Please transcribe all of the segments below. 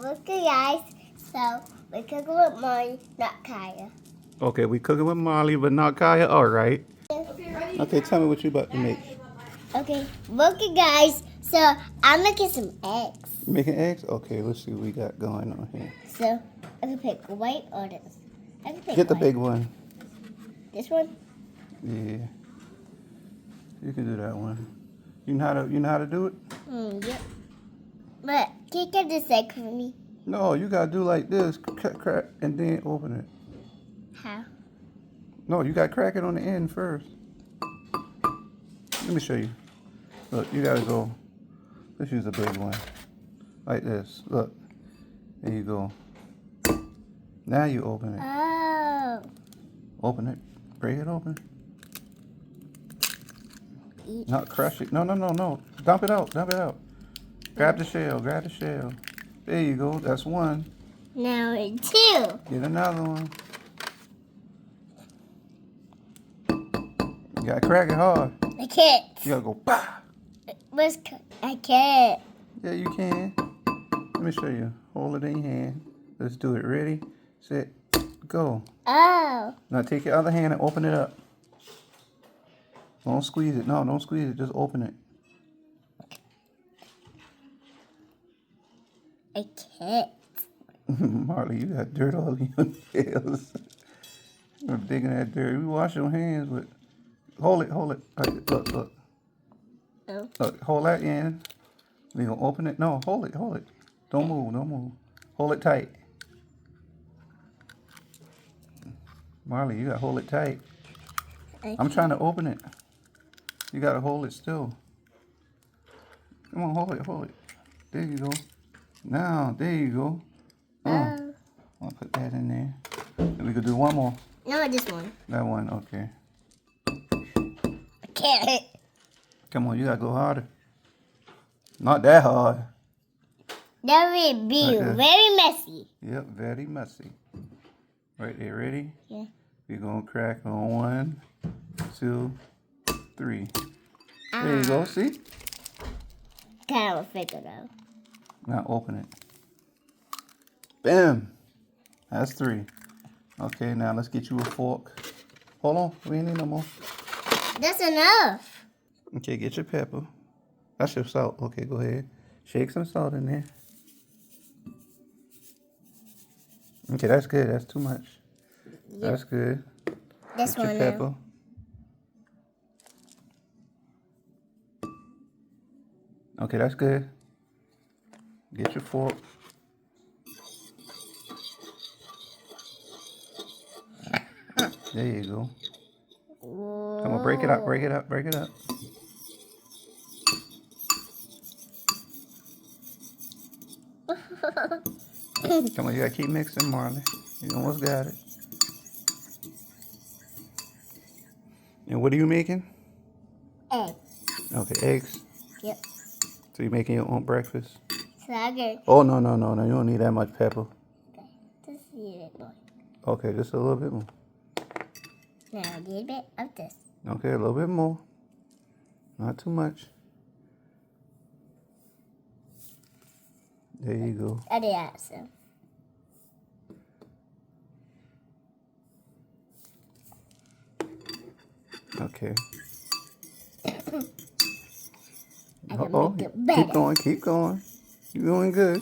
Okay, guys. So we're cooking with Marley, not Kaya. Okay, we cooking with Marley, but not Kaya. All right. Okay, Okay, tell me what you about to make. okay, guys. So I'm making some eggs. Making eggs? Okay, let's see what we got going on here. So I can pick white or this. I can pick Get the white. big one. This one. Yeah, you can do that one. You know how to do it? Yep. But can you get this egg for me? No, you gotta do like this, crack, and then open it. How? No, you gotta crack it on the end first. Let me show you. Look, you gotta go. Let's use a big one, like this. Look, there you go. Now you open it. Oh. Open it. Break it open. Eat. Not crush it. No. Dump it out. Dump it out. Grab the shell. Grab the shell. There you go. That's one. Now it's two. Get another one. You gotta crack it hard. I can't. You gotta go bah. I can't. Yeah, you can. Let me show you. Hold it in your hand. Let's do it. Ready, set, go. Oh. Now take your other hand and open it up. Don't squeeze it. No, don't squeeze it. Just open it. I can't. Marley, you got dirt all in your nails. You're digging that dirt. You wash your hands with. Hold it. Like, look. Oh. Look, hold that in. We gonna open it. No, hold it. Don't move. Hold it tight. Marley, you gotta hold it tight. I'm trying to open it. You gotta hold it still. Come on, hold it. There you go. Now, there you go. Oh. I'll put that in there. And we could do one more. No, this one. That one, okay. I can't. Come on, you gotta go harder. Not that hard. That would be Like this. very messy. Yep, very messy. Right there, ready? Yeah. We're gonna crack on 1, 2, 3. There you go, see? Kind of figure though. Now open it. Bam! That's 3. Okay, now let's get you a fork. Hold on, we ain't need no more. That's enough. Okay, get your pepper. That's your salt. Okay, go ahead. Shake some salt in there. Okay, that's good. That's too much. Yep. That's good. This Get your one pepper. now. Okay, that's good. Get your fork. There you go. Come on, break it up. Come on, you gotta keep mixing, Marley. You almost got it. And what are you making? Egg. Okay, eggs. Yep. So you're making your own breakfast? So I get. Oh, no. You don't need that much pepper. Okay. Just a little bit more. Okay, just a little bit more. Now a little bit of this. Okay, a little bit more. Not too much. There you go. I did that some. Okay. I can make it better. Keep going. You're doing good.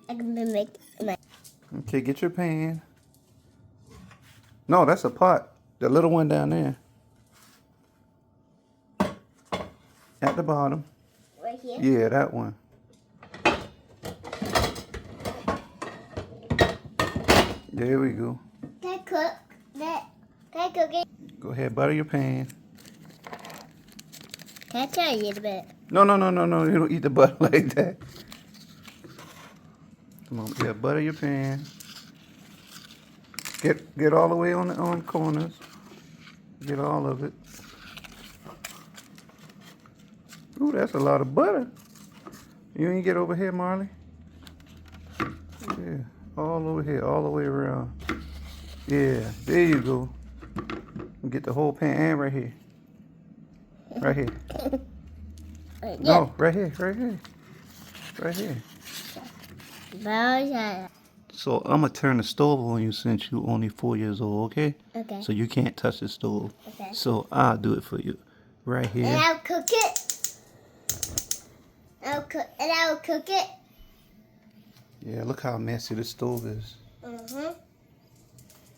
I can make my. Okay, get your pan. No, that's a pot. The little one down there. At the bottom. Right here? Yeah, that one. There we go. Can I cook that? Can I cook it? Go ahead, butter your pan. Can I try a little bit? No. You don't eat the butter like that. Come on, yeah, butter your pan. Get all the way on the corners. Get all of it. Ooh, that's a lot of butter. You ain't get over here, Marley. Yeah. All over here, all the way around. Yeah, there you go. Get the whole pan and right here. Right here. No, right here, right here. Right here. So I'm gonna turn the stove on you since you only 4 years old, okay? Okay. So you can't touch the stove. Okay. So I'll do it for you. Right And here. I'll cook it. I'll cook it. Yeah, look how messy the stove is. Mm-hmm.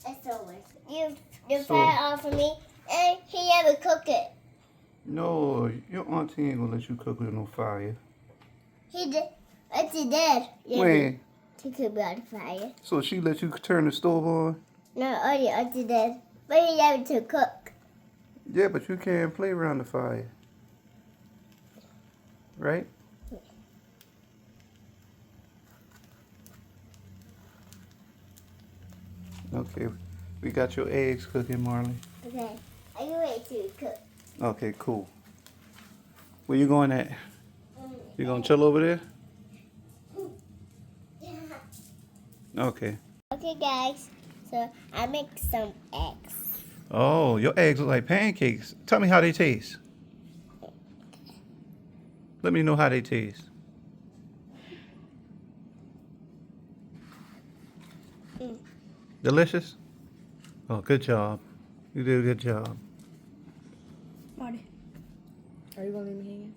It's over. You So- fry it off for me, and he never cook it. No, your auntie ain't gonna let you cook with no fire. He did. What's he did? When? He could be on the fire. So she let you turn the stove on? No, only Auntie did. But he never to cook. Yeah, but you can't play around the fire. Right? Okay, we got your eggs cooking, Marley. Okay. Are you ready to cook? Okay, cool. Where you going at? You gonna chill over there? Okay. Okay, guys. So I make some eggs. Oh, your eggs look like pancakes. Tell me how they taste. Let me know how they taste. Delicious? Oh, good job. You did a good job. Marty, are you gonna leave me hanging?